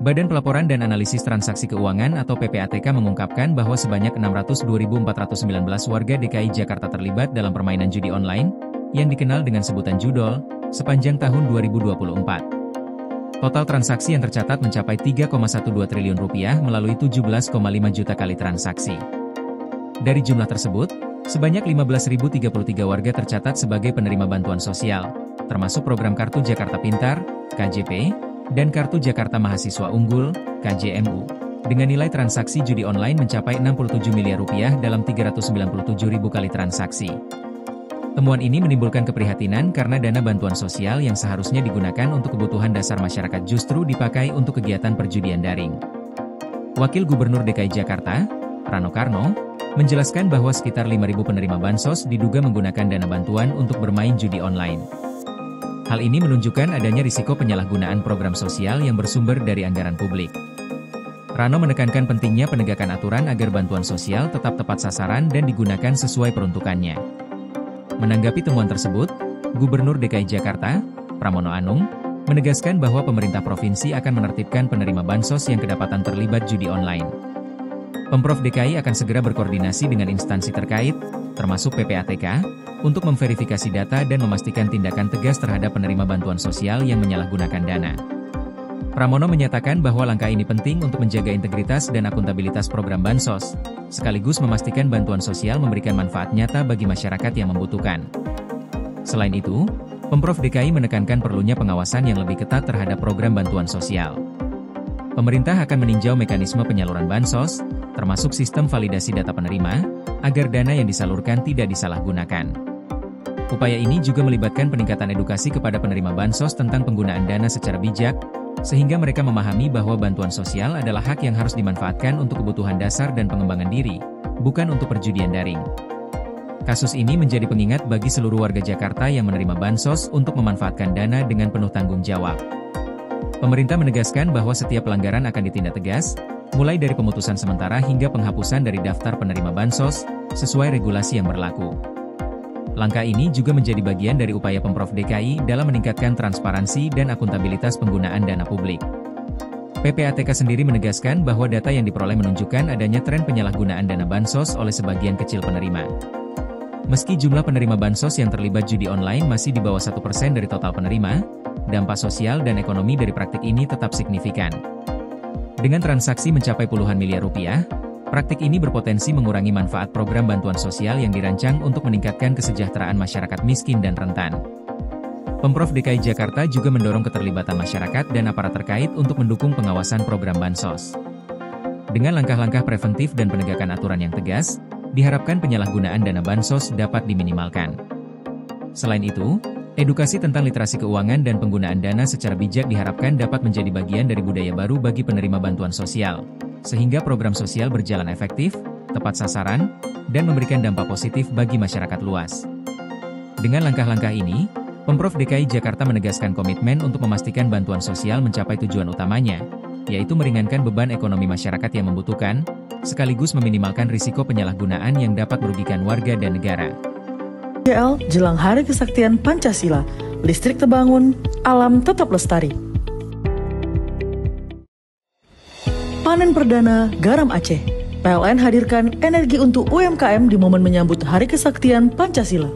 Badan Pelaporan dan Analisis Transaksi Keuangan atau PPATK mengungkapkan bahwa sebanyak 602.419 warga DKI Jakarta terlibat dalam permainan judi online, yang dikenal dengan sebutan judol, sepanjang tahun 2024. Total transaksi yang tercatat mencapai 3,12 triliun rupiah melalui 17,5 juta kali transaksi. Dari jumlah tersebut, sebanyak 15.033 warga tercatat sebagai penerima bantuan sosial, termasuk program Kartu Jakarta Pintar, KJP, dan Kartu Jakarta Mahasiswa Unggul, KJMU, dengan nilai transaksi judi online mencapai 67 miliar rupiah dalam 397.000 kali transaksi. Temuan ini menimbulkan keprihatinan karena dana bantuan sosial yang seharusnya digunakan untuk kebutuhan dasar masyarakat justru dipakai untuk kegiatan perjudian daring. Wakil Gubernur DKI Jakarta, Rano Karno, menjelaskan bahwa sekitar 5.000 penerima bansos diduga menggunakan dana bantuan untuk bermain judi online. Hal ini menunjukkan adanya risiko penyalahgunaan program sosial yang bersumber dari anggaran publik. Rano menekankan pentingnya penegakan aturan agar bantuan sosial tetap tepat sasaran dan digunakan sesuai peruntukannya. Menanggapi temuan tersebut, Gubernur DKI Jakarta, Pramono Anung, menegaskan bahwa pemerintah provinsi akan menertibkan penerima bansos yang kedapatan terlibat judi online. Pemprov DKI akan segera berkoordinasi dengan instansi terkait, termasuk PPATK, untuk memverifikasi data dan memastikan tindakan tegas terhadap penerima bantuan sosial yang menyalahgunakan dana. Pramono menyatakan bahwa langkah ini penting untuk menjaga integritas dan akuntabilitas program bansos, sekaligus memastikan bantuan sosial memberikan manfaat nyata bagi masyarakat yang membutuhkan. Selain itu, Pemprov DKI menekankan perlunya pengawasan yang lebih ketat terhadap program bantuan sosial. Pemerintah akan meninjau mekanisme penyaluran bansos, termasuk sistem validasi data penerima, agar dana yang disalurkan tidak disalahgunakan. Upaya ini juga melibatkan peningkatan edukasi kepada penerima bansos tentang penggunaan dana secara bijak, sehingga mereka memahami bahwa bantuan sosial adalah hak yang harus dimanfaatkan untuk kebutuhan dasar dan pengembangan diri, bukan untuk perjudian daring. Kasus ini menjadi pengingat bagi seluruh warga Jakarta yang menerima bansos untuk memanfaatkan dana dengan penuh tanggung jawab. Pemerintah menegaskan bahwa setiap pelanggaran akan ditindak tegas, mulai dari pemutusan sementara hingga penghapusan dari daftar penerima bansos, sesuai regulasi yang berlaku. Langkah ini juga menjadi bagian dari upaya Pemprov DKI dalam meningkatkan transparansi dan akuntabilitas penggunaan dana publik. PPATK sendiri menegaskan bahwa data yang diperoleh menunjukkan adanya tren penyalahgunaan dana bansos oleh sebagian kecil penerima. Meski jumlah penerima bansos yang terlibat judi online masih di bawah 1% dari total penerima, dampak sosial dan ekonomi dari praktik ini tetap signifikan. Dengan transaksi mencapai puluhan miliar rupiah, praktik ini berpotensi mengurangi manfaat program bantuan sosial yang dirancang untuk meningkatkan kesejahteraan masyarakat miskin dan rentan. Pemprov DKI Jakarta juga mendorong keterlibatan masyarakat dan aparat terkait untuk mendukung pengawasan program bansos. Dengan langkah-langkah preventif dan penegakan aturan yang tegas, diharapkan penyalahgunaan dana bansos dapat diminimalkan. Selain itu, edukasi tentang literasi keuangan dan penggunaan dana secara bijak diharapkan dapat menjadi bagian dari budaya baru bagi penerima bantuan sosial, sehingga program sosial berjalan efektif, tepat sasaran, dan memberikan dampak positif bagi masyarakat luas. Dengan langkah-langkah ini, Pemprov DKI Jakarta menegaskan komitmen untuk memastikan bantuan sosial mencapai tujuan utamanya, yaitu meringankan beban ekonomi masyarakat yang membutuhkan, sekaligus meminimalkan risiko penyalahgunaan yang dapat merugikan warga dan negara. JL jelang Hari Kesaktian Pancasila, listrik terbangun, alam tetap lestari. Panen perdana garam Aceh. PLN hadirkan energi untuk UMKM di momen menyambut Hari Kesaktian Pancasila.